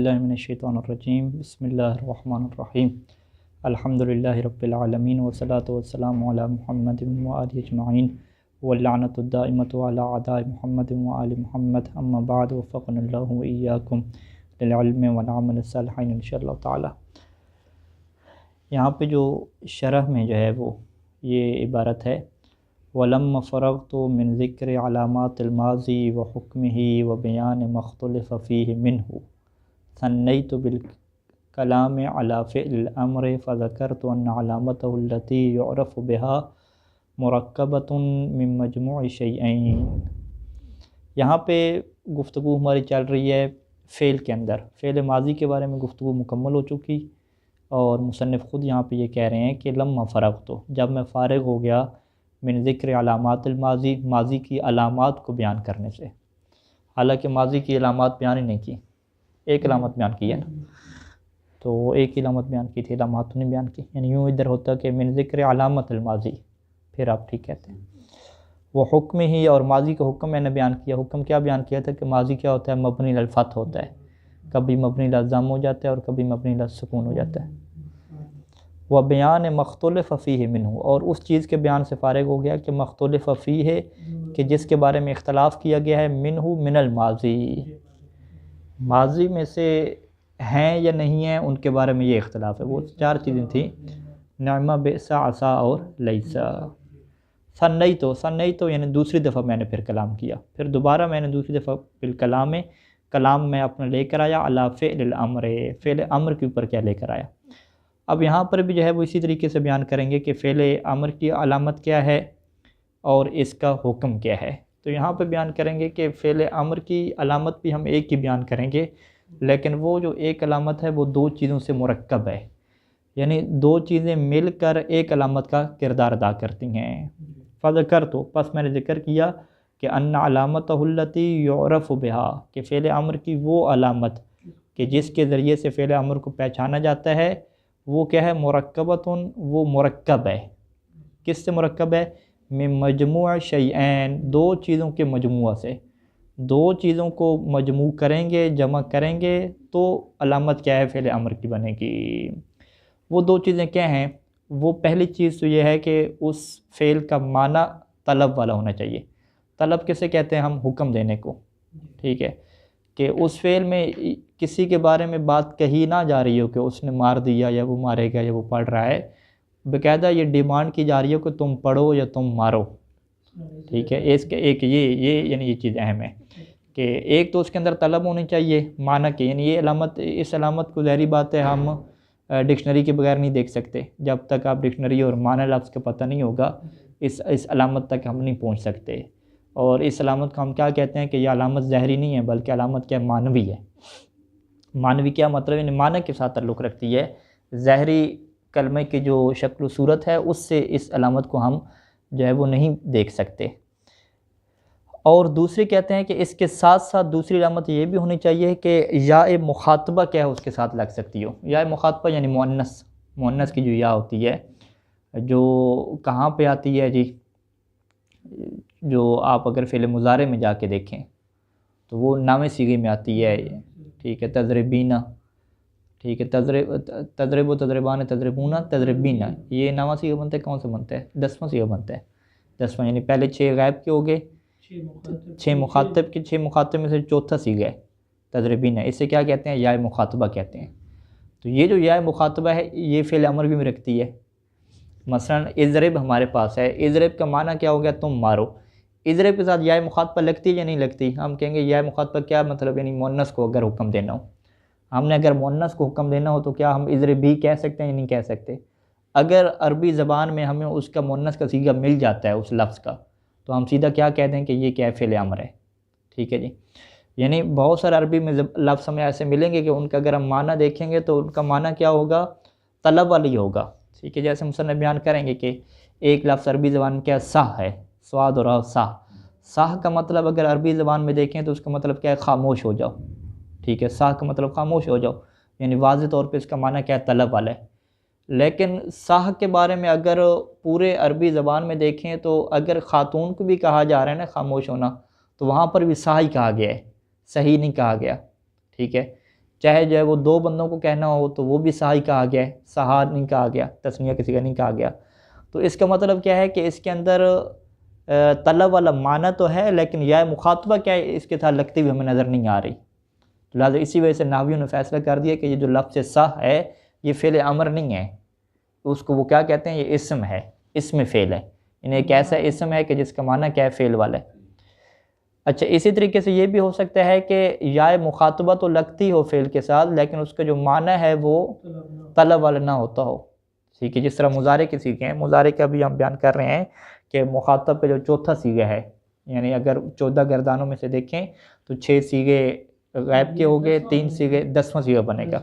من الشیطان الرجیم بسم اللہ الرحمن الرحیم الحمدللہ رب العالمین والصلاة والسلام علی محمد وآلہ اجمعین واللعنۃ الدائمۃ علی اعداء محمد وآل محمد اما بعد وفقنا اللہ وإیاکم للعلم والعمل الصالحین انشاءاللہ تعالی۔ یہاں پہ جو شرح میں جو ہے وہ یہ عبارت ہے وَلَمَّ فَرَغْتُ مِن ذِكْرِ عَلَامَاتِ الْمَاضِي وَحُكْمِهِ وَبَيَانِ مَا اخْتُلِفَ فِيهِ مِنْهُ ثنيت بالكلام على فعل الأمر فذكرت أن علامته التي يعرف بها مركبة من مجموع شيئين۔ یہاں پہ گفتگو ہماری چل رہی ہے فعل کے اندر، فعل ماضی کے بارے میں گفتگو مکمل ہو چکی اور مصنف خود یہاں پہ یہ کہہ رہے ہیں کہ لما فرغت، جب میں فارغ ہو گیا من ذکر علامات الماضی، ماضی کی علامات کو بیان کرنے سے۔ حالانکہ ماضی کی علامات بیان ہی نہیں کی، ایک علامت بیان کی ہے نا، تو ایک علامت بیان کی تھی، علامات نہیں بیان کی، یعنی یوں ادھر ہوتا کہ من ذکر علامت الماضی، پھر آپ ٹھیک کہتے ہیں۔ وہ حکم ہی، اور ماضی کا حکم میں نے بیان کیا۔ حکم کیا بیان کیا تھا کہ ماضی کیا ہوتا ہے؟ مبنی علی الفتح ہوتا ہے، کبھی مبنی علی الضم ہو جاتا ہے اور کبھی مبنی علی السکون ہو جاتا ہے۔ وہ بیان مختلف فیہ منہ، اور اس چیز کے بیان سے فارغ ہو گیا کہ مختلف فیہ، کہ جس کے بارے میں اختلاف کیا گیا ہے، منہ من الماضی، ماضی میں سے ہیں یا نہیں ہیں ان کے بارے میں یہ اختلاف ہے۔ وہ چار چیزیں تھیں، نعمہ، بئسا، عسا اور لیسا۔ ثنیت یعنی دوسری دفعہ میں نے پھر کلام کیا، پھر دوبارہ میں نے دوسری دفعہ کلام میں اپنا لے کر آیا علی فعل الامر، فعل امر کے اوپر کیا لے کر آیا۔ اب یہاں پر بھی جو ہے وہ اسی طریقے سے بیان کریں گے کہ فعل امر کی علامت کیا ہے اور اس کا حکم کیا ہے۔ تو یہاں پہ بیان کریں گے کہ فعل امر کی علامت بھی ہم ایک ہی بیان کریں گے، لیکن وہ جو ایک علامت ہے وہ دو چیزوں سے مرکب ہے، یعنی دو چیزیں مل کر ایک علامت کا کردار ادا کرتی ہیں۔ فذکرت، پس میں نے ذکر کیا کہ ان علامتہ التی یعرف بہا، کہ فعل امر کی وہ علامت کہ جس کے ذریعے سے فعل امر کو پہچانا جاتا ہے وہ کیا ہے؟ مرکبتن، وہ مرکب ہے۔ کس سے مرکب ہے؟ من مجموع شیئین، دو چیزوں کے مجموعہ سے۔ دو چیزوں کو مجموع کریں گے، جمع کریں گے تو علامت کیا ہے؟ فعل امر کی بنے گی۔ وہ دو چیزیں کیا ہیں؟ وہ پہلی چیز تو یہ ہے کہ اس فعل کا معنی طلب والا ہونا چاہیے۔ طلب کسے کہتے ہیں ہم؟ حکم دینے کو، ٹھیک ہے، کہ اس فعل میں کسی کے بارے میں بات کہی نہ جا رہی ہو کہ اس نے مار دیا یا وہ مارے گا یا وہ پڑھ رہا ہے، باقاعدہ یہ ڈیمانڈ کی جا رہی ہے کہ تم پڑھو یا تم مارو، ٹھیک ہے۔ اس کے ایک یہ یعنی یہ چیز اہم ہے کہ ایک تو اس کے اندر طلب ہونی چاہیے معنی کے، یعنی یہ علامت، اس علامت کو ظاہری بات ہے ہم ڈکشنری کے بغیر نہیں دیکھ سکتے، جب تک آپ ڈکشنری اور معنی لفظ کا پتہ نہیں ہوگا اس علامت تک ہم نہیں پہنچ سکتے۔ اور اس علامت کو ہم کیا کہتے ہیں کہ یہ علامت ظاہری نہیں ہے بلکہ علامت کیا؟ معنوی ہے۔ معنوی کیا مطلب؟ یعنی معنی کے ساتھ تعلق رکھتی ہے، ظاہری کلمہ کی جو شکل و صورت ہے اس سے اس علامت کو ہم جو ہے وہ نہیں دیکھ سکتے۔ اور دوسری کہتے ہیں کہ اس کے ساتھ ساتھ دوسری علامت یہ بھی ہونی چاہیے کہ یا مخاطبہ کیا ہے اس کے ساتھ لگ سکتی ہو۔ یا مخاطبہ یعنی مؤنث کی جو یا ہوتی ہے، جو کہاں پہ آتی ہے جی؟ جو آپ اگر فعل مضارع میں جا کے دیکھیں تو وہ نام صیغے میں آتی ہے، ٹھیک ہے، تضربین، ٹھیک ہے، تضرب و تضربان، تضربون، تضربین، یہ نامہ صیغہ بنتا ہے، کون سا بنتا ہے؟ 10واں صیغہ بنتا ہے، 10واں، یعنی پہلے 6 غائب کے ہو گئے، 6 مخاطب کے، 6 مخاطب میں سے چوتھا صیغہ ہے تضربین ہے، اسے کیا کہتے ہیں؟ یا مخاطبہ کہتے ہیں۔ تو یہ جو یا مخاطبہ ہے یہ فعل امر بھی رکھتی ہے۔ مثلا اضرب ہمارے پاس ہے، اضرب کا معنی کیا ہو گیا؟ تم مارو۔ اضرب کے ساتھ یا مخاطبہ لگتی ہے یا نہیں لگتی؟ ہم کہیں گے یا مخاطبہ کیا مطلب؟ یعنی مؤنث کو اگر حکم دینا ہو، ہم نے اگر مؤنث کو حکم دینا ہو تو کیا ہم اضرب بھی کہہ سکتے ہیں یا نہیں کہہ سکتے؟ اگر عربی زبان میں ہمیں اس کا مؤنث کا صیغہ مل جاتا ہے اس لفظ کا تو ہم سیدھا کیا کہتے ہیں کہ یہ کیا ہے؟ فعل امر ہے، ٹھیک ہے جی۔ یعنی بہت سارے عربی میں لفظ ہمیں ایسے ملیں گے کہ ان کا اگر ہم معنی دیکھیں گے تو ان کا معنی کیا ہوگا؟ طلب والی ہوگا، ٹھیک ہے۔ جیسے مصنف بیان کریں گے کہ ایک لفظ عربی زبان میں کیا؟ صح ہے، سواد اور صح۔ صح کا مطلب اگر عربی زبان میں دیکھیں تو اس کا مطلب کیا ہے؟ خاموش ہو جاؤ، ٹھیک ہے۔ صح کا مطلب خاموش ہو جاؤ، یعنی واضح طور پہ اس کا معنی کیا ہے؟ طلب والا ہے۔ لیکن صح کے بارے میں اگر پورے عربی زبان میں دیکھیں تو اگر خاتون کو بھی کہا جا رہا ہے نا خاموش ہونا، تو وہاں پر بھی صح ہی کہا گیا ہے، صحیح نہیں کہا گیا، ٹھیک ہے۔ چاہے جو ہے وہ دو بندوں کو کہنا ہو تو وہ بھی صحیح کہا گیا ہے، صحا نہیں کہا گیا، تسنیہ کسی کا نہیں کہا گیا. تو اس کا مطلب کیا ہے کہ اس کے اندر طلب والا معنی تو ہے، لیکن یا مخاطبہ کیا ہے اس کے ساتھ لگتی ہوئی ہمیں نظر نہیں آ رہی. لہٰذا اسی وجہ سے نحویوں نے فیصلہ کر دیا کہ یہ جو لفظ صح ہے یہ فعل امر نہیں ہے، اس کو وہ کیا کہتے ہیں، یہ اسم ہے، اسم فعل ہے. یعنی ایک ایسا اسم ہے کہ جس کا معنی کیا ہے، فعل والا ہے. اچھا اسی طریقے سے یہ بھی ہو سکتا ہے کہ یا مخاطبہ تو لگتی ہو فعل کے ساتھ، لیکن اس کا جو معنی ہے وہ طلب والا نہ ہوتا ہو. ٹھیک ہے، جس طرح مضارع کے سیغے ہیں، مضارع کا بھی ہم بیان کر رہے ہیں کہ مخاطب کا جو چوتھا سیغہ ہے، یعنی اگر 14 گردانوں میں سے دیکھیں تو 6 سیغے غائب کے ہو گئے، 3 سیغے، 10واں سیغہ بنے گا.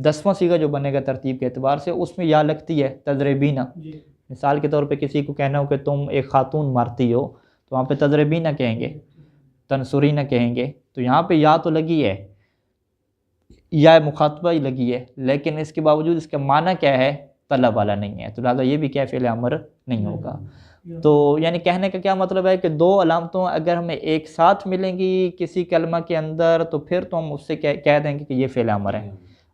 10واں سیغہ جو بنے گا ترتیب کے اعتبار سے اس میں یا لگتی ہے، تضربینہ. مثال کے طور پہ کسی کو کہنا ہو کہ تم ایک خاتون مارتی ہو تو وہاں پہ تضربینہ کہیں گے، تنصرینہ کہیں گے. تو یہاں پہ یا تو لگی ہے، یا مخاطبہ ہی لگی ہے، لیکن اس کے باوجود اس کا معنی کیا ہے، طلب والا نہیں ہے. تو لہٰذا یہ بھی کیا فعل امر نہیں ہوگا. تو یعنی کہنے کا کیا مطلب ہے کہ دو علامتوں اگر ہمیں ایک ساتھ ملیں گی کسی کلمہ کے اندر تو پھر تو ہم اس سے کہہ دیں گے کہ یہ فعل امر ہے.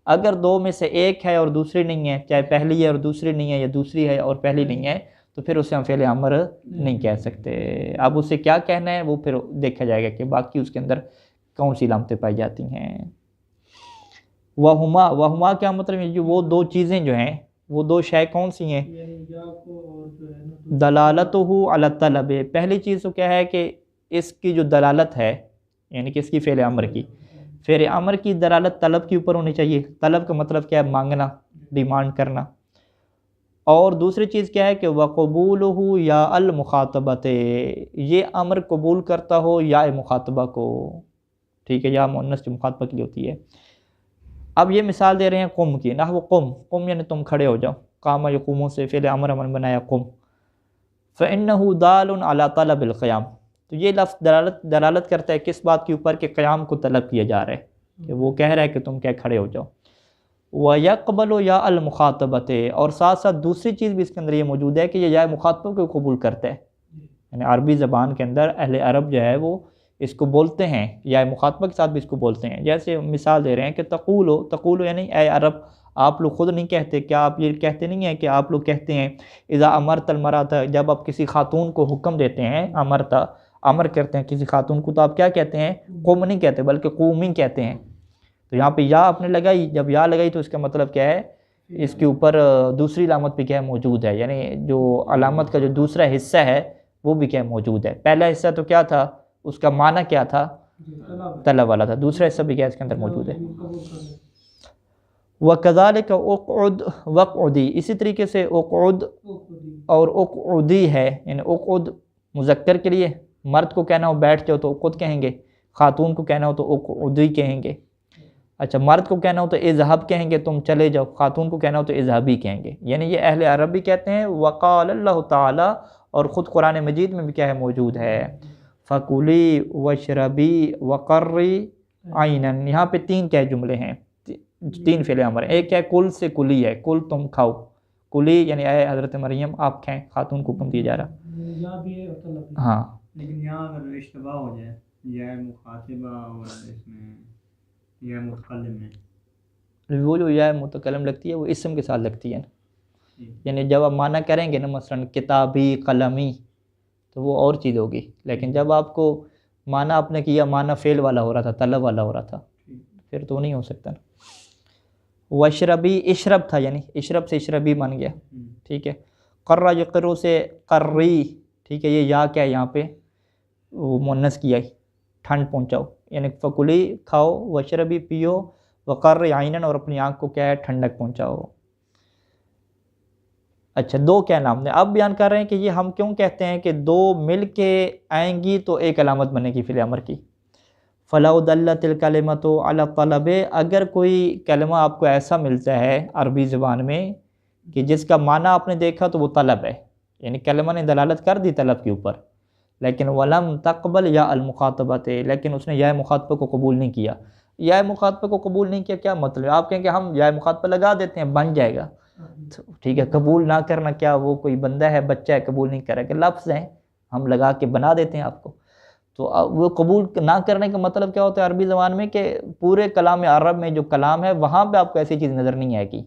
اگر دو میں سے ایک ہے اور دوسری نہیں ہے، چاہے پہلی ہے اور دوسری نہیں ہے، یا دوسری ہے اور پہلی نہیں ہے، تو پھر اسے ہم فعل امر نہیں کہہ سکتے. اب اسے کیا کہنا ہے وہ پھر دیکھا جائے گا کہ باقی اس کے اندر کون سی علامتیں پائی جاتی ہیں. وہما کیا مطلب ہے، وہ دو چیزیں جو ہیں، وہ دو شے کون سی ہیں، دلالتہ علی الطلب. پہلی چیز تو کیا ہے کہ اس کی جو دلالت ہے، یعنی کہ اس کی فعل امر کی، فعل امر کی دلالت طلب کے اوپر ہونی چاہیے. طلب کا مطلب کیا ہے، مانگنا، ڈیمانڈ کرنا. اور دوسری چیز کیا ہے کہ وقبولہ یا المخاطبۃ، یہ امر قبول کرتا ہو یا مخاطبہ کو. ٹھیک ہے، یا مؤنث جو مخاطبہ کے لیے ہوتی ہے. اب یہ مثال دے رہے ہیں قم کی، نحو قم یعنی تم کھڑے ہو جاؤ. قام یقوم سے فعل امر ہم بنایا قم. فإنہ دال علی طلب القیام، تو یہ لفظ دلالت کرتا ہے کس بات کے اوپر، کہ قیام کو طلب کیا جا رہا ہے، کہ وہ کہہ رہا ہے کہ تم کیا کھڑے ہو جاؤ. وَيَقْبَلُ یا المخاطبۃ، اور ساتھ ساتھ دوسری چیز بھی اس کے اندر یہ موجود ہے کہ یہ یا مخاطبہ کو قبول کرتا ہے. یعنی عربی زبان کے اندر اہل عرب جو ہے وہ اس کو بولتے ہیں، یا مخاطبہ کے ساتھ بھی اس کو بولتے ہیں. جیسے مثال دے رہے ہیں کہ تقولو یعنی اے عرب، آپ لوگ خود نہیں کہتے، کیا آپ یہ کہتے نہیں ہیں کہ آپ لوگ کہتے ہیں اذا امرت المرأۃ، جب آپ کسی خاتون کو حکم دیتے ہیں، امر کرتے ہیں کسی خاتون کو، تو آپ کیا کہتے ہیں، قم نہیں کہتے بلکہ قومی کہتے ہیں. تو یہاں پہ یا آپ نے لگائی، جب یا لگائی تو اس کا مطلب کیا ہے، اس کے اوپر دوسری علامت بھی کیا ہے، موجود ہے. یعنی جو علامت کا جو دوسرا حصہ ہے وہ بھی کیا موجود ہے. پہلا حصہ تو کیا تھا، اس کا معنی کیا تھا، طلب والا تھا. دوسرا حصہ بھی کیا اس کے اندر موجود ہے. وَكَذَلِكَ اُقْعُدْ وَاقْعُدِي، اسی طریقے سے اقعد اور اقعدی ہے. یعنی اقعد مذکر کے لیے، مرد کو کہنا ہو بیٹھ جاؤ تو اقعد کہیں گے، خاتون کو کہنا ہو تو اقعدی کہیں گے. اچھا، مرد کو کہنا ہو تو اذهب کہیں گے، تم چلے جاؤ. خاتون کو کہنا ہو تو اذهبی کہیں گے. یعنی یہ اہل عرب بھی کہتے ہیں. وقال اللہ تعالی، اور خود قرآن مجید میں بھی کیا ہے، موجود ہے. فَكُلِي وَاشْرَبِي وَقَرِّي عَيْنًا، یہاں پہ تین کیا جملے ہیں، تین فعل امر. ایک کیا ہے، کل سے کلی ہے، کل تم کھاؤ. کلی یعنی اے حضرت مریم آپ کھائیں، خاتون کو حکم دیا جا رہا. ہاں، لیکن یہاں اگر اشتباہ ہو جائے، یا مخاطبہ اور اس میں یا متکلم میں، وہ جو یا متکلم لگتی ہے وہ اسم کے ساتھ لگتی ہے نا. یعنی جب آپ معنی کریں گے نا، مثلا کتابی، قلمی، تو وہ اور چیز ہوگی. لیکن جب آپ کو معنی آپ نے کیا، معنی فعل والا ہو رہا تھا، طلب والا ہو رہا تھا، پھر تو نہیں ہو سکتا نا. وشربی، اشرب تھا، یعنی اشرب سے اشربی بن گیا. ٹھیک ہے. قرہ یقرو سے قری، ٹھیک ہے. یہ یا کیا ہے یہاں پہ، وہ مؤنث کیا ہے، ٹھنڈ پہنچاؤ. یعنی فکلی کھاؤ، وشربی پیو، وقر عینن اور اپنی آنکھ کو کیا ہے، ٹھنڈک پہنچاؤ. اچھا، دو کیا نام نے اب بیان کر رہے ہیں کہ یہ ہم کیوں کہتے ہیں کہ دو مل کے آئیں گی تو ایک علامت بنے گی فعل امر کی. فَلَوْ دَلَّتِ الْكَلِمَةُ عَلَى الطَّلَبِ، اگر کوئی کلمہ آپ کو ایسا ملتا ہے عربی زبان میں کہ جس کا معنی آپ نے دیکھا تو وہ طلب ہے، یعنی کلمہ نے دلالت کر دی طلب کے اوپر، لیکن وَلَمْ تَقْبَلْ یا الْمُخَاطَبَةِ، لیکن اس نے یا مخاطبہ کو قبول نہیں کیا. یا مخاطبہ کو قبول نہیں کیا کیا مطلب ہے، آپ کہیں کہ ہم یا مخاطبہ لگا دیتے ہیں بن جائے گا. ٹھیک ہے، قبول نہ کرنا کیا وہ کوئی بندہ ہے، بچہ ہے، قبول نہیں کرے گا، لفظ ہیں ہم لگا کے بنا دیتے ہیں آپ کو. تو وہ قبول نہ کرنے کا مطلب کیا ہوتا ہے عربی زبان میں کہ پورے کلام عرب میں جو کلام ہے وہاں پہ آپ کو ایسی چیز نظر نہیں آئے گی،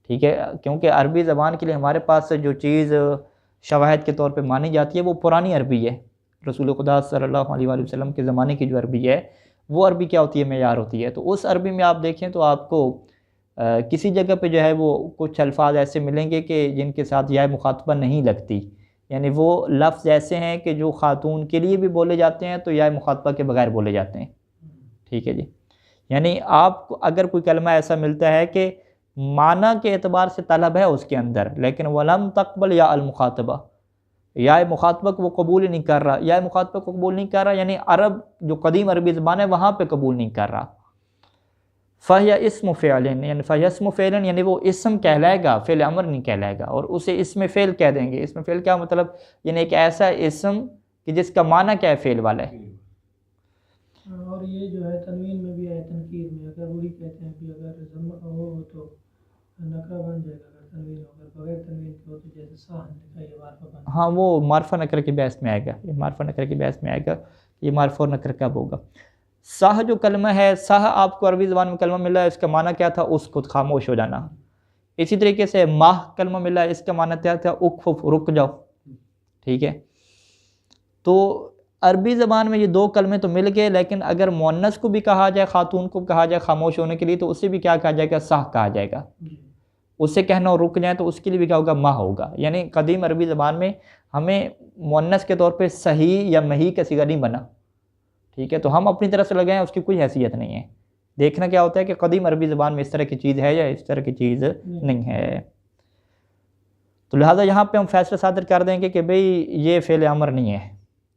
ٹھیک ہے، کیونکہ عربی زبان کے لیے ہمارے پاس جو چیز شواہد کے طور پہ مانی جاتی ہے وہ پرانی عربی ہے، رسول خدا صلی اللہ علیہ وآلہ وسلم کے زمانے کی جو عربی ہے وہ عربی کیا ہوتی ہے، معیار ہوتی ہے۔ تو اس عربی میں آپ دیکھیں تو آپ کو کسی جگہ پہ جو ہے وہ کچھ الفاظ ایسے ملیں گے کہ جن کے ساتھ یا مخاطبہ نہیں لگتی، یعنی وہ لفظ ایسے ہیں کہ جو خاتون کے لیے بھی بولے جاتے ہیں تو یا مخاطبہ کے بغیر بولے جاتے ہیں، ٹھیک ہے جی۔ یعنی آپ کو اگر کوئی کلمہ ایسا ملتا ہے کہ معنی کے اعتبار سے طلب ہے اس کے اندر لیکن ولم تقبل یا المخاطبہ، یا مخاطبہ کو وہ قبول ہی نہیں کر رہا، یا مخاطبہ کو قبول نہیں کر رہا، یعنی عرب جو قدیم عربی زبان ہے وہاں پہ قبول نہیں کر رہا، فَهِيَ اسم فعل، یعنی فَهِيَ اسم فعل، یعنی وہ اسم کہلائے گا، فعل امر نہیں کہلائے گا، اور اسے اسم فعل کہہ دیں گے۔ اسم فعل کیا مطلب، یعنی ایک ایسا اسم کہ جس کا معنی کیا ہے، فعل والا ہے۔ اور یہ جو ہے تنوین میں بھی ہے، تنکیر میں اگر وہی کہتے ہیں کہ اگر ضم ہو تو نکرہ بن جائے گا، اگر تنوین ہو، اگر بغیر تنوین کے ہو تو جیسے صاحب لکھا یہ معرفہ بن جائے گا۔ ہاں وہ معرفہ نکرہ کی بحث میں آئے گا، یہ معرفہ نکرہ کی بحث میں آئے گا، یہ معرفہ اور نکرہ کب ہوگا۔ صح جو کلمہ ہے، صح آپ کو عربی زبان میں کلمہ ملا ہے، اس کا معنی کیا تھا، اس کو خاموش ہو جانا۔ اسی طریقے سے ماہ کلمہ ملا ہے، اس کا معنی کیا تھا، اکفف، رک جاؤ، ٹھیک ہے۔ تو عربی زبان میں یہ دو کلمے تو مل گئے، لیکن اگر مؤنث کو بھی کہا جائے، خاتون کو کہا جائے خاموش ہونے کے لیے تو اسے بھی کیا کہا جائے گا، صح کہا جائے گا۔ اسے کہنا اور رک جائیں تو اس کے لیے بھی کیا ہوگا، ماہ ہوگا۔ یعنی قدیم عربی زبان میں ہمیں مؤنث کے طور پہ صحیح یا مہی کا صیغہ نہیں بنا، ٹھیک ہے، تو ہم اپنی طرف سے لگائیں، اس کی کوئی حیثیت نہیں ہے۔ دیکھنا کیا ہوتا ہے کہ قدیم عربی زبان میں اس طرح کی چیز ہے یا اس طرح کی چیز نہیں ہے۔ تو لہٰذا یہاں پہ ہم فیصلہ صادر کر دیں گے کہ بھئی یہ فعل امر نہیں ہے،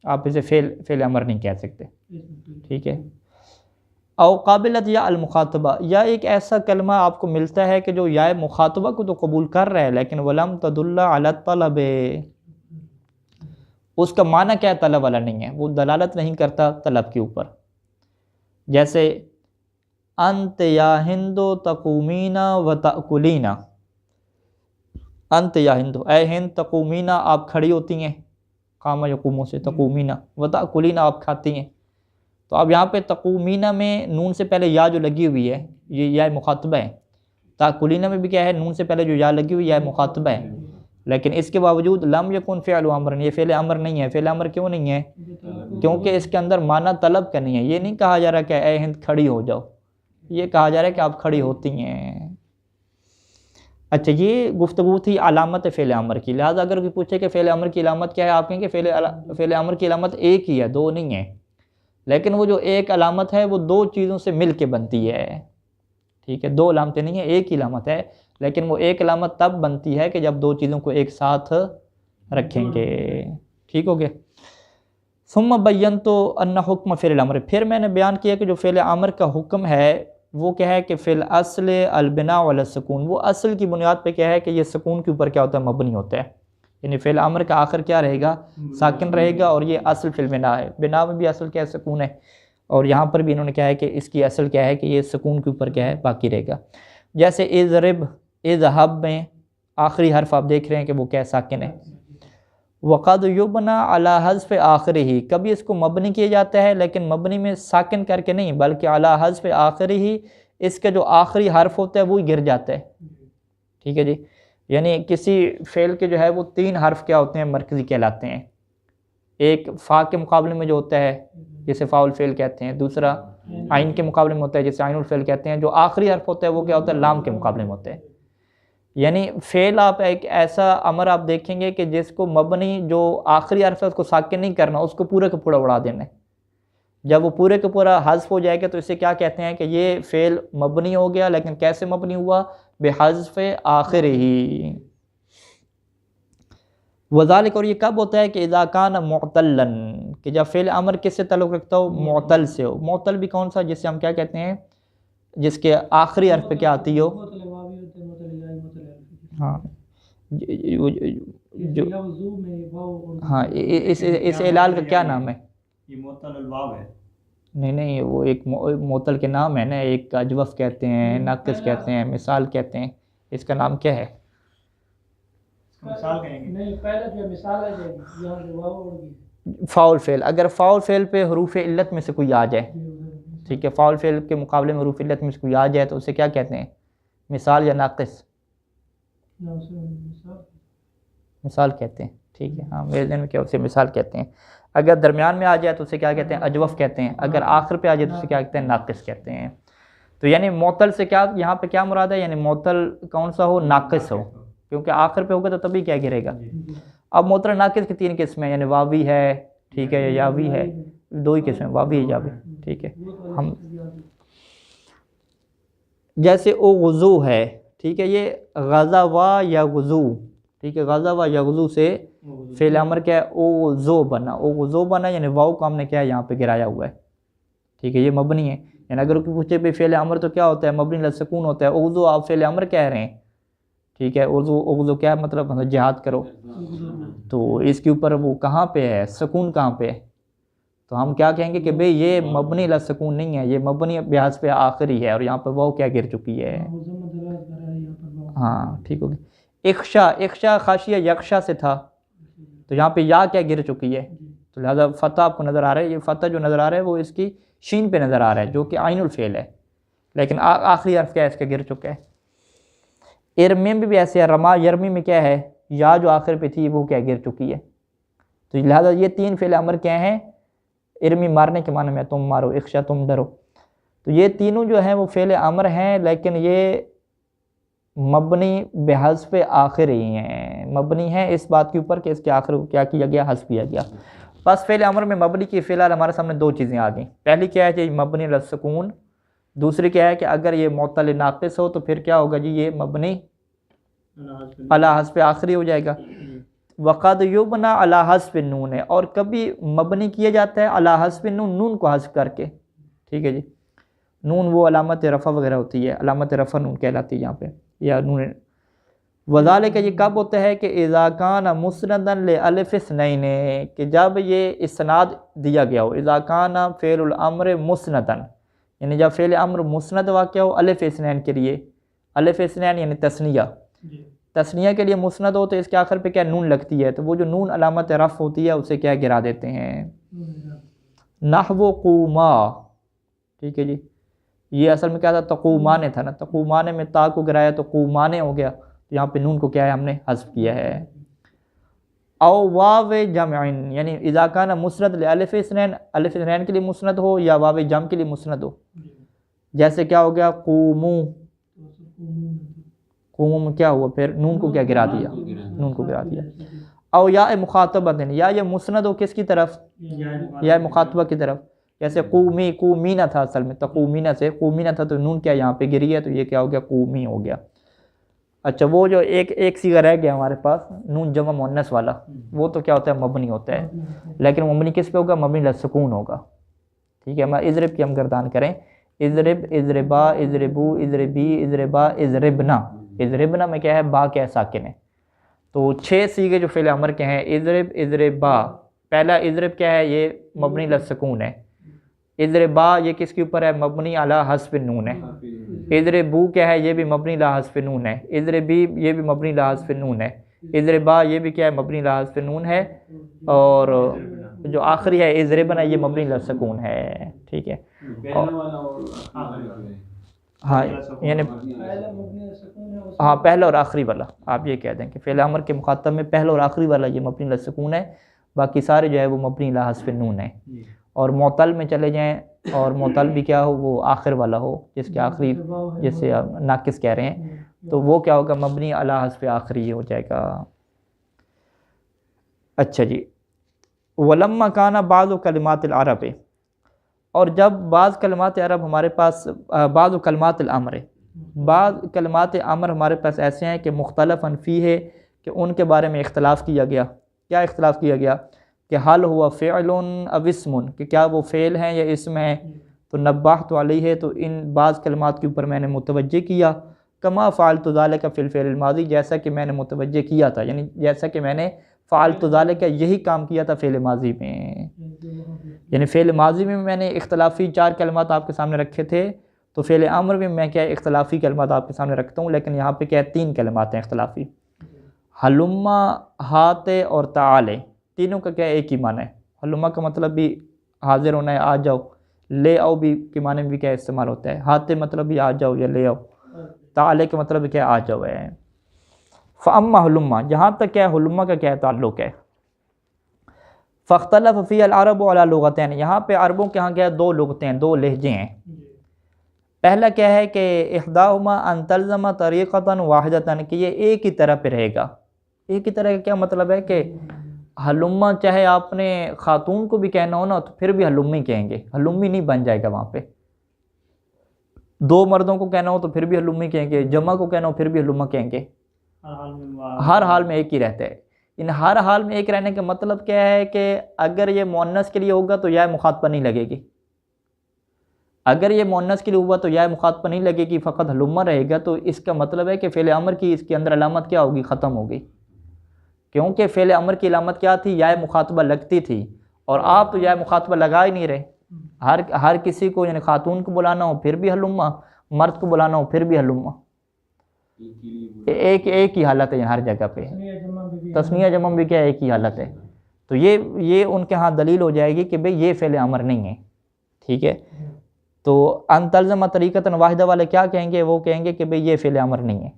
آپ اسے فعل امر نہیں کہہ سکتے، ٹھیک ہے۔ او قابلت یا المخاطبہ، یا ایک ایسا کلمہ آپ کو ملتا ہے کہ جو یا مخاطبہ کو تو قبول کر رہا ہے لیکن ولم تدل علی الطلب، اس کا معنی کیا ہے، طلب والا نہیں ہے، وہ دلالت نہیں کرتا طلب کے اوپر۔ جیسے انت یا ہندو تقومینا و تأکلینا، انت یا ہندو، اے ہند، تقومینا آپ کھڑی ہوتی ہیں، قام یقوموں سے، تقومینا، و تأکلینا آپ کھاتی ہیں۔ تو اب یہاں پہ تقومینا میں نون سے پہلے یا جو لگی ہوئی ہے یہ یا مخاطبہ ہے، تأکلینا میں بھی کیا ہے، نون سے پہلے جو یا لگی ہوئی یا مخاطبہ ہے، لیکن اس کے باوجود لم یکن فعل امر، یہ فعل امر نہیں ہے۔ فعل امر کیوں نہیں ہے، کیونکہ اس کے اندر معنی طلب کا نہیں ہے۔ یہ نہیں کہا جا رہا کہ اے ہند کھڑی ہو جاؤ، یہ کہا جا رہا ہے کہ آپ کھڑی ہوتی ہیں۔ اچھا، یہ گفتگو تھی علامت فعل امر کی، لہٰذا اگر کوئی پوچھے کہ فعل امر کی علامت کیا ہے، آپ کہیں کہ فعل امر کی علامت ایک ہی ہے، دو نہیں ہے، لیکن وہ جو ایک علامت ہے وہ دو چیزوں سے مل کے بنتی ہے، ٹھیک ہے، دو علامتیں نہیں ہیں، ایک ہی علامت ہے، لیکن وہ ایک علامت تب بنتی ہے کہ جب دو چیزوں کو ایک ساتھ رکھیں گے، ٹھیک ہو گیا۔ ثم بینت ان حکم فعل الامر، پھر میں نے بیان کیا کہ جو فعل امر کا حکم ہے وہ کیا ہے کہ فی الاصل البناء علی السکون، وہ اصل کی بنیاد پہ کیا ہے کہ یہ سکون کے اوپر کیا ہوتا ہے، مبنی ہوتا ہے، یعنی فعل امر کا آخر کیا رہے گا، ساکن رہے گا، اور یہ اصل فی البناء ہے، بنا میں بھی اصل کیا ہے، سکون ہے، اور یہاں پر بھی انہوں نے کیا ہے کہ اس کی اصل کیا ہے کہ یہ سکون کے اوپر کیا ہے، باقی رہے گا۔ جیسے اضرب، اذهب میں آخری حرف آپ دیکھ رہے ہیں کہ وہ کیا ساکن ہے۔ وقد یبنى علی حذف آخرہ، کبھی اس کو مبنی کیا جاتا ہے لیکن مبنی میں ساکن کر کے نہیں بلکہ علی حذف آخرہ، اس کا جو آخری حرف ہوتا ہے وہ گر جاتا ہے، ٹھیک ہے جی۔ یعنی کسی فعل کے جو ہے وہ تین حرف کیا ہوتے ہیں، مرکزی کہلاتے ہیں، ایک فا کے مقابلے میں جو ہوتا ہے جسے فاء الفعل کہتے ہیں، دوسرا عین کے مقابلے میں ہوتا ہے جسے عین الفعل کہتے ہیں، جو آخری حرف ہوتا ہے وہ کیا ہوتا ہے، لام کے مقابلے میں ہوتا ہے۔ یعنی فعل آپ ایک ایسا امر آپ دیکھیں گے کہ جس کو مبنی جو آخری حرف ہے اس کو ساکن نہیں کرنا، اس کو پورے کا پورا اڑا دینا ہے۔ جب وہ پورے کا پورا حذف ہو جائے گا تو اسے کیا کہتے ہیں کہ یہ فعل مبنی ہو گیا، لیکن کیسے مبنی ہوا، بحذف آخرہ۔ وذالک، اور یہ کب ہوتا ہے کہ اذا کان معتلا، کہ جب فعل امر کس سے تعلق رکھتا ہو، معتل سے ہو۔ معتل بھی کون سا، جسے ہم کیا کہتے ہیں، جس کے آخری حرف پہ کیا آتی ہو، ہاں ہاں، اس اعلال کا کیا نام ہے، یہ معطل الواو ہے، نہیں وہ ایک معطل کے نام ہے نا، ایک اجوف کہتے ہیں، ناقص کہتے ہیں، مثال کہتے ہیں، اس کا نام کیا ہے، مثال کہیں گے، نہیں پہلے جو مثال آ جائے گی، یہاں جو واو اڑ گئی، فاؤل فعل، اگر فاؤل فعل پہ حروف علت میں سے کوئی آ جائے، ٹھیک ہے، فاؤل فعل کے مقابلے میں حروف علت میں سے کوئی آ جائے تو اسے کیا کہتے ہیں؟ مثال یا ناقص؟ مثال کہتے ہیں، ٹھیک ہے، ہاں میرے ذہن میں کیا اسے مثال کہتے ہیں۔ اگر درمیان میں آ جائے تو اسے کیا کہتے ہیں؟ اجوف کہتے ہیں، اگر آخر پہ آ جائے تو اسے کیا کہتے ہیں؟ ناقص کہتے ہیں۔ تو یعنی معطل سے کیا یہاں پہ کیا مراد ہے؟ یعنی معطل کون سا ہو؟ ناقص ہو، کیونکہ آخر پہ ہوگا تو تبھی کیا گرے گا۔ اب معطل ناقص کی 3 قسمیں، یعنی واوی ہے، ٹھیک ہے، یا یاوی ہے، 2 ہی قسمیں، واوی ہے یاوی، ٹھیک ہے۔ ہم جیسے او غزو ہے، ٹھیک ہے، یہ غزوا یا غزو، ٹھیک ہے، غزوا یا غزو سے فعل امر کیا ہے؟ او غزو بنا، او غزو بنا، یعنی واو کو ہم نے کیا ہے یہاں پہ گرایا ہوا ہے، ٹھیک ہے، یہ مبنی ہے۔ یعنی اگر کوئی پوچھے پہ فعل امر تو کیا ہوتا ہے؟ مبنی علی السکون ہوتا ہے۔ او غزو آپ فعل امر کہہ رہے ہیں، ٹھیک ہے، اغزو کیا مطلب؟ جہاد کرو، تو اس کے اوپر وہ کہاں پہ ہے؟ سکون کہاں پہ ہے؟ تو ہم کیا کہیں گے کہ بھئی یہ مبنی علی السکون نہیں ہے، یہ مبنی بحذف پہ آخری ہے، اور یہاں پہ واو کیا گر چکی ہے؟ ہاں ٹھیک ہوگی۔ اخشا خاشیہ یخشا سے تھا، تو یہاں پہ یا کیا گر چکی ہے؟ تو لہذا فتح آپ کو نظر آ رہا ہے، یہ فتح جو نظر آ رہا ہے وہ اس کی شین پہ نظر آ رہا ہے، جو کہ عین الفعل ہے، لیکن آخری حرف کیا ہے اس کا؟ گر چکا ہے۔ ارمی میں بھی ایسے ہے، رما یرمی میں کیا ہے؟ یا جو آخر پہ تھی وہ کیا گر چکی ہے۔ تو لہذا یہ 3 فعل امر کیا ہیں؟ ارمی مارنے کے معنی میں، تم مارو، اخشا تم ڈرو، تو یہ تینوں جو ہیں وہ فعل امر ہیں، لیکن یہ مبنی بحذف آخری ہیں، مبنی ہیں اس بات کے اوپر کہ اس کے آخر کو کیا کیا گیا؟ حذف کیا گیا۔ بس فعل امر میں مبنی کی فی الحال ہمارے سامنے 2 چیزیں آ گئیں۔ پہلی کیا ہے کہ مبنی علی السکون، دوسری کیا ہے کہ اگر یہ معطل ناقص ہو تو پھر کیا ہوگا جی؟ یہ مبنی علی حذف آخری ہو جائے گا۔ وقد یبنى علی حذف النون ہے، اور کبھی مبنی کیا جاتا ہے علی حذف النون، نون کو حذف کر کے، ٹھیک ہے جی، نون وہ علامت رفع وغیرہ ہوتی ہے، علامت رفع نون کہلاتی ہے یہاں پہ، یا نون۔ وذالک یہ کب ہوتا ہے کہ اذا کان مسندا لالف اثنین، کہ جب یہ اسناد دیا گیا ہو، اذا کان فعل الامر مسندا، یعنی جب فعل امر مسند واقع ہو الف اثنین کے لیے، الف اثنین یعنی تثنیہ، تثنیہ کے لیے مسند ہو تو اس کے آخر پہ کیا نون لگتی ہے، تو وہ جو نون علامت رفع ہوتی ہے اسے کیا گرا دیتے ہیں؟ نحو قوما، ٹھیک ہے جی، یہ اصل میں کیا تھا؟ تقومانے تھا نا، تقومانے میں تا کو گرایا تو قومانے ہو گیا، تو یہاں پہ نون کو کیا ہے ہم نے حذف کیا ہے۔ او واو جمع، یعنی اذا کان مسند لالف اثنین، الف اثنین کے لیے مسند ہو یا واو جمع کے لیے مسند ہو، جیسے کیا ہو گیا؟ قومو، قومو میں کیا ہوا؟ پھر نون کو کیا گرا دیا؟ نون کو گرا دیا۔ او یا مخاطبہ، یا یہ مسند ہو کس کی طرف؟ یا مخاطبہ کی طرف، جیسے قومی، قومینہ تھا اصل میں، تقومینہ سے قومینہ تھا تو نون کیا یہاں پہ گری ہے، تو یہ کیا ہو گیا؟ قومی ہو گیا۔ اچھا وہ جو ایک صیغہ رہ گیا ہمارے پاس نون جمع مؤنث والا، وہ تو کیا ہوتا ہے؟ مبنی ہوتا ہے، لیکن مبنی کس پہ ہوگا؟ مبنی علی السکون ہوگا، ٹھیک ہے۔ ہم اضرب کی ہم گردان کریں، اضرب، اضربا، اضربو، اضربی، اضربا، اضربنا، اضربنا میں کیا ہے؟ با کیا ہے؟ ساکن ہے۔ تو 6 صیغے جو فعل امر کے ہیں، اضرب، اضربا، پہلا اضرب کیا ہے؟ یہ مبنی علی السکون ہے۔ اضربا یہ کس کے اوپر ہے؟ مبنی علی حذف النون ہے۔ اضربو کیا ہے؟ یہ بھی مبنی علی حذف النون ہے۔ اضربی یہ بھی مبنی علی حذف النون ہے۔ اضربا یہ بھی کیا ہے؟ مبنی علی حذف النون ہے، اور جو آخری ہے اضربنا یہ مبنی علی السکون ہے، ٹھیک ہے۔ ہاں یعنی ہاں پہلا اور آخری والا آپ یہ کہہ دیں کہ فعل امر کے مخاطب میں پہلا اور آخری والا یہ مبنی علی السکون ہے، باقی سارے جو ہے وہ مبنی علی حذف النون ہے۔ اور معطل میں چلے جائیں، اور معطل بھی کیا ہو؟ وہ آخر والا ہو، جس کے آخری جیسے ناقص کہہ رہے ہیں، تو وہ کیا ہوگا؟ مبنی علی حذف آخری ہو جائے گا۔ اچھا جی، ولما کان بعض کلمات العرب، اور جب بعض کلمات عرب ہمارے پاس، بعض کلمات الامر، بعض کلمات امر ہمارے پاس ایسے ہیں کہ مختلف فیہ ہے، کہ ان کے بارے میں اختلاف کیا گیا۔ کیا اختلاف کیا گیا؟ کہ حل ہوا فعل او اسم، کہ کیا وہ فعل ہیں یا اسم ہیں، تو نبہت علیہ، تو ان بعض کلمات کے اوپر میں نے متوجہ کیا، کما فعلت ذلک فی الفعل الماضی، جیسا کہ میں نے متوجہ کیا تھا، یعنی جیسا کہ میں نے فعلت ذلک یہی کام کیا تھا فعل ماضی میں، یعنی فعل ماضی میں نے اختلافی 4 کلمات آپ کے سامنے رکھے تھے، تو فعل امر میں کیا اختلافی کلمات آپ کے سامنے رکھتا ہوں، لیکن یہاں پہ کیا 3 کلمات ہیں اختلافی، حلما، ہات اور تعال، تینوں کا کیا ایک ہی معنی ہے، ہلما کا مطلب بھی حاضر ہونا ہے، آ جاؤ. لے آؤ بھی کے معنی میں بھی کیا استعمال ہوتا ہے، ہاتھ مطلب بھی آ جاؤ یا لے آؤ. تعالی کا مطلب کیا آ جاؤ ہے. فاما ہلما، جہاں تک کیا ہلما کا کیا تعلق ہے. فاختلف فی العرب علی لغتین، یہاں پہ عربوں کے ہاں کیا دو لغتیں ہیں، دو لہجے ہیں. پہلا کیا ہے کہ احداہما ان تلزم طریقۃ واحدۃ، کہ یہ ایک ہی طرح پہ رہے گا. ایک ہی طرح کا کیا مطلب ہے کہ ہلما چاہے آپ نے خاتون کو بھی کہنا ہو نا تو پھر بھی ہلمی کہیں گے، ہلمی نہیں بن جائے گا وہاں پہ. دو مردوں کو کہنا ہو تو پھر بھی ہلمی کہیں گے، جمع کو کہنا ہو پھر بھی ہلما کہیں گے. ہر حال میں ایک ہی رہتا ہے. ان ہر حال میں ایک رہنے کا مطلب کیا ہے کہ اگر یہ مؤنث کے لیے ہوگا تو یا مخاطبہ نہیں لگے گی. اگر یہ مؤنث کے لیے ہوا تو یا مخاطبہ نہیں لگے گی، فقط ہلما رہے گا. تو اس کا مطلب ہے کہ فعل امر کی اس کے اندر علامت کیا ہوگی، ختم ہوگی. کیونکہ فعل امر کی علامت کیا تھی، یا مخاطبہ لگتی تھی، اور آپ تو یا مخاطبہ لگا ہی نہیں رہے. ہر کسی کو یعنی خاتون کو بلانا ہو پھر بھی ہلما، مرد کو بلانا ہو پھر بھی ہلما. ایک ہی حالت ہے ہر جگہ پہ. تسنیہ جمع بھی کیا ایک ہی حالت ہے. تو یہ ان کے ہاں دلیل ہو جائے گی کہ بھئی یہ فعل امر نہیں ہے. ٹھیک ہے. تو ان تلزم طریقۃ واحدہ والے کیا کہیں گے، وہ کہیں گے کہ بھئی یہ فعل امر نہیں ہے.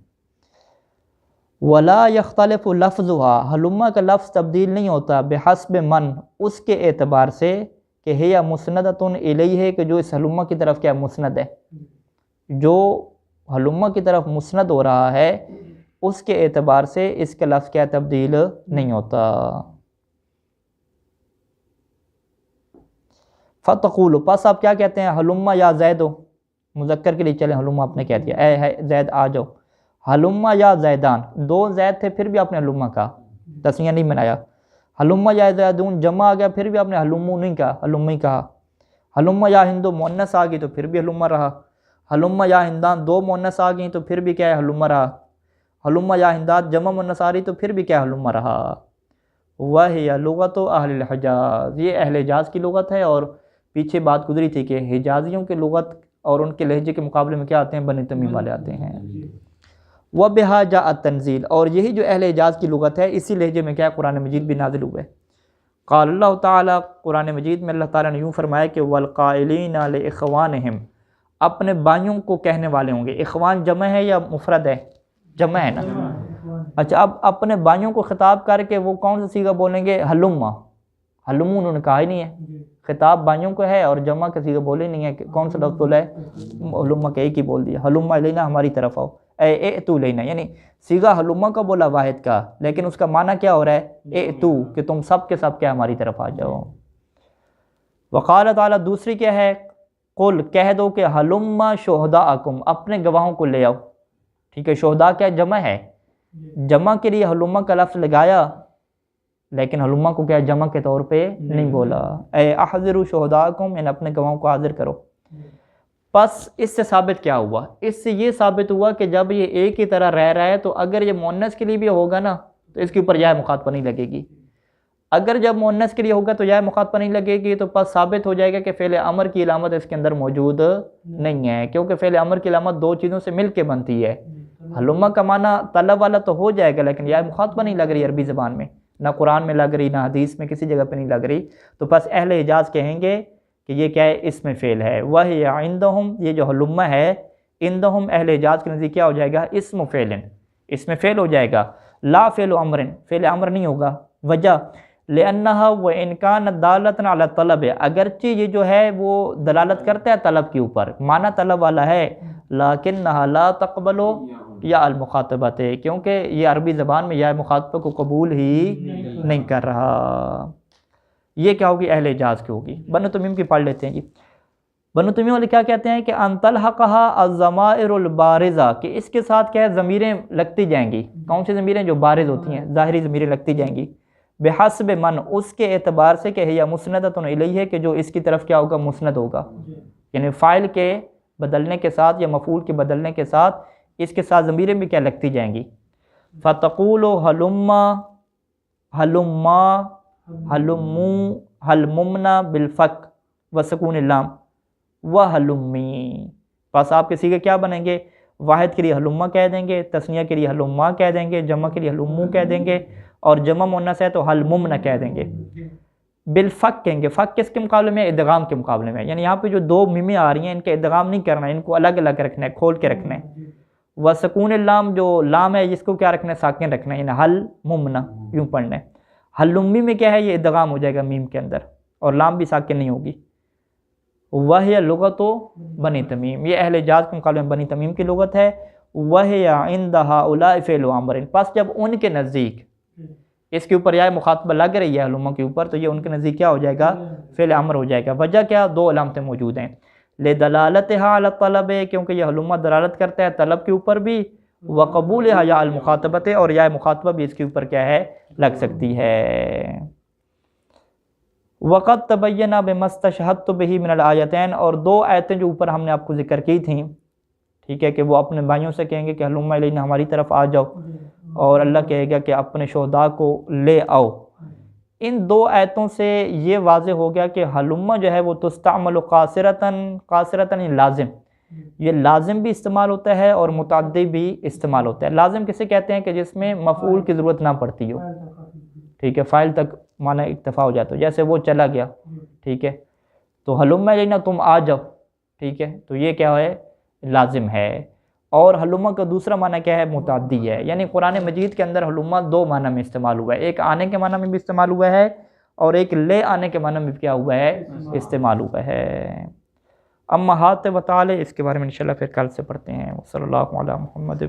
ولا یختلف لفظها، ہلما کا لفظ تبدیل نہیں ہوتا بحسب من، اس کے اعتبار سے کہ ہے یا مسندۃ الیہ ہے، کہ جو اس ہلما کی طرف کیا مسند ہے، جو ہلما کی طرف مسند ہو رہا ہے اس کے اعتبار سے اس کا لفظ کیا تبدیل نہیں ہوتا. فتقول، پس آپ کیا کہتے ہیں، ہلما یا زید، مذکر کے لیے چلیں ہلما آپ نے کہہ دیا، اے زید آ جاؤ. ہلما یا زیدان، دو زید تھے پھر بھی آپ نے ہلما کہا، تسنیہ نہیں بنایا. ہلما یا زیدون جمع آ گیا پھر بھی آپ نے ہلمو نہیں کہا، ہلمی کہا. ہلما یا ہندو مؤنث آ گئی تو پھر بھی ہلما رہا. ہلما یا ہندان دو مؤنث آ گئیں تو پھر بھی کیا ہے، ہلما رہا. ہلما یا ہندات جمع مؤنث آ رہی تو پھر بھی کیا ہلما رہا. وہی لغت اہل الحجاز، یہ اہل حجاز کی لغت ہے. اور پیچھے بات گزری تھی کہ حجازیوں کی لغت اور ان کے لہجے کے مقابلے میں کیا آتے ہیں، بنی تمیم والے آتے ہیں. وَبِهَا جَاءَ التَّنزِيلُ، اور یہی جو اہل حجاز کی لغت ہے اسی لہجے میں کیا قرآن مجید بھی نازل ہوئے. قال اللہ تعالیٰ، قرآن مجید میں اللہ تعالیٰ نے یوں فرمایا کہ وَالْقَائِلِينَ لِإِخْوَانِهِمْ، اپنے بھائیوں کو کہنے والے ہوں گے. اخوان جمع ہے یا مفرد ہے، جمع ہے نا. اچھا اب اپنے بھائیوں کو خطاب کر کے وہ کون سا صیغہ بولیں گے، ہلما. ہلمو انہوں نے کہا ہی نہیں ہے، خطاب بھائیوں کو ہے اور جمع کا صیغہ بولے نہیں ہے. کون سا لفظ بولا ہے، ہلما کا ایک ہی بول دیا، ہلما الینا ہماری طرف آؤ، اے اتو لینا. یعنی صیغہ ہلما کا بولا واحد کا، لیکن اس کا معنی کیا ہو رہا ہے، اتو، کہ تم سب کے سب کیا ہماری طرف آ جاؤ. وقال تعالیٰ، دوسری کیا ہے، قل کہہ دو کہ ہلما شہداءکم، اپنے گواہوں کو لے آؤ. ٹھیک ہے، شہداء کیا جمع ہے، جمع کے لیے ہلما کا لفظ لگایا لیکن ہلما کو کیا جمع کے طور پہ نہیں بولا. اے احضروا شہداءکم، ان اپنے گواہوں کو حاضر کرو. پس اس سے ثابت کیا ہوا، اس سے یہ ثابت ہوا کہ جب یہ ایک ہی طرح رہ رہا ہے تو اگر یہ مؤنث کے لیے بھی ہوگا نا تو اس کے اوپر یا مخاطبہ نہیں لگے گی. اگر جب مؤنث کے لیے ہوگا تو یا مخاطبہ نہیں لگے گی، تو پس ثابت ہو جائے گا کہ فعل امر کی علامت اس کے اندر موجود نہیں ہے، کیونکہ فعل امر کی علامت دو چیزوں سے مل کے بنتی ہے. ہلما کا معنی طلب والا تو ہو جائے گا لیکن یا مخاطبہ نہیں لگ رہی عربی زبان میں، نہ قرآن میں لگ رہی، نہ حدیث میں کسی جگہ پہ نہیں لگ رہی. تو پس اہل حجاز کہیں گے کہ یہ کیا ہے، اسم فعل ہے. وہی عندہم، یہ جو ہلما ہے عندہم اہل حجاز کے نزدیک کیا ہو جائے گا، اسم فعل، اسم فعل ہو جائے گا. لا فعل امر، فعل امر نہیں ہوگا. وجہ لأنہا وإن كانت دالۃ علی الطلب، اگرچہ یہ جو ہے وہ دلالت کرتا ہے طلب کے اوپر، معنی طلب والا ہے، لیکنہا لا تقبل یا المخاطبت، کیونکہ یہ عربی زبان میں یا مخاطبہ کو قبول ہی نہیں کر رہا. یہ کیا ہوگی، اہل حجاز کی ہوگی. بنو تمیم کی پڑھ لیتے ہیں جی. بنو تمیم والے کیا کہتے ہیں کہ ان تلحقھا الضمائر البارزہ، کہ اس کے ساتھ کیا ہے ضمیریں لگتی جائیں گی. کون سی ضمیریں، جو بارز ہوتی ہیں، ظاہری ضمیریں لگتی جائیں گی. بحسب من، اس کے اعتبار سے کہ یا مسندۃ الیہ، کہ جو اس کی طرف کیا ہوگا، مسند ہوگا. یعنی فاعل کے بدلنے کے ساتھ یا مفعول کے بدلنے کے ساتھ اس کے ساتھ ضمیریں بھی کیا لگتی جائیں گی. فتقول ہلما، ہلما، ہلمو، ہلممنا بالفک وسکون اللام وہلمی. پس آپ کے صیغے کیا بنیں گے، واحد کے لیے ہلما کہہ دیں گے، تثنیہ کے لیے ہلما کہہ دیں گے، جمع کے لیے ہلمو کہہ دیں گے، اور جمع مؤنث ہے تو ہلممنا کہہ دیں گے. بالفق کہیں گے، فق کس کے مقابلے میں؟ ادغام کے مقابلے میں، یعنی یہاں پہ جو دو میمیں آ رہی ہیں ان کے ادغام نہیں کرنا ہے، ان کو الگ الگ رکھنا ہے، کھول کے رکھنا ہے۔ وسکون اللام، جو لام ہے جس کو کیا رکھنا ہے؟ ساکن رکھنا ہے، یعنی حل ممنا یوں پڑھنا ہے۔ حلمی میں کیا ہے؟ یہ ادغام ہو جائے گا میم کے اندر، اور لام بھی ساکن نہیں ہوگی۔ وَهِيَ لُغَةُ بنی تمیم، یہ اہل حجاز کے مقابلے میں بنی تمیم کی لغت ہے۔ وَهِيَ عِنْدَ هَؤُلَاءِ فِعْلُ عَمْرٍ، پس جب ان کے نزدیک اس کے اوپر یا مخاطبہ لگ رہی ہے علماء کے اوپر، تو یہ ان کے نزدیک کیا ہو جائے گا؟ فعل امر ہو جائے گا۔ وجہ کیا؟ دو علامتیں موجود ہیں، لِدَلَالَتِهَا عَلَى الطَّلَبِ، کیونکہ یہ علماء دلالت کرتا ہے طلب کے اوپر بھی، وَقَبُولِهَا یا المخاطبت، اور یا مخاطبہ بھی اس کے اوپر کیا ہے؟ لگ سکتی ہے۔ وقت تبینہ بمستشہدت بہ من الآیتین، اور دو آیتیں جو اوپر ہم نے آپ کو ذکر کی تھیں، ٹھیک ہے، کہ وہ اپنے بھائیوں سے کہیں گے کہ ہلم الینا، ہماری طرف آ جاؤ، اور اللہ کہے گا کہ اپنے شہداء کو لے آؤ۔ ان دو آیتوں سے یہ واضح ہو گیا کہ حلم جو ہے وہ تستعمل قاصرتاً لازم، یہ لازم بھی استعمال ہوتا ہے اور متعدی بھی استعمال ہوتا ہے۔ لازم کسے کہتے ہیں؟ کہ جس میں مفعول کی ضرورت نہ پڑتی ہو، ٹھیک ہے، فاعل تک معنی اکتفا ہو جاتا ہے، جیسے وہ چلا گیا، ٹھیک ہے، تو حلم الینا، تم آ جاؤ، ٹھیک ہے، تو یہ کیا ہے؟ لازم ہے۔ اور حلم کا دوسرا معنی کیا ہے؟ متعدی ہے، یعنی قرآن مجید کے اندر حلم دو معنی میں استعمال ہوا ہے، ایک آنے کے معنی میں بھی استعمال ہوا ہے، اور ایک لے آنے کے معنی میں بھی کیا ہوا ہے؟ استعمال ہوا ہے۔ امہات و تعالی، اس کے بارے میں انشاءاللہ پھر کل سے پڑھتے ہیں۔ صلی اللہ علی محمد۔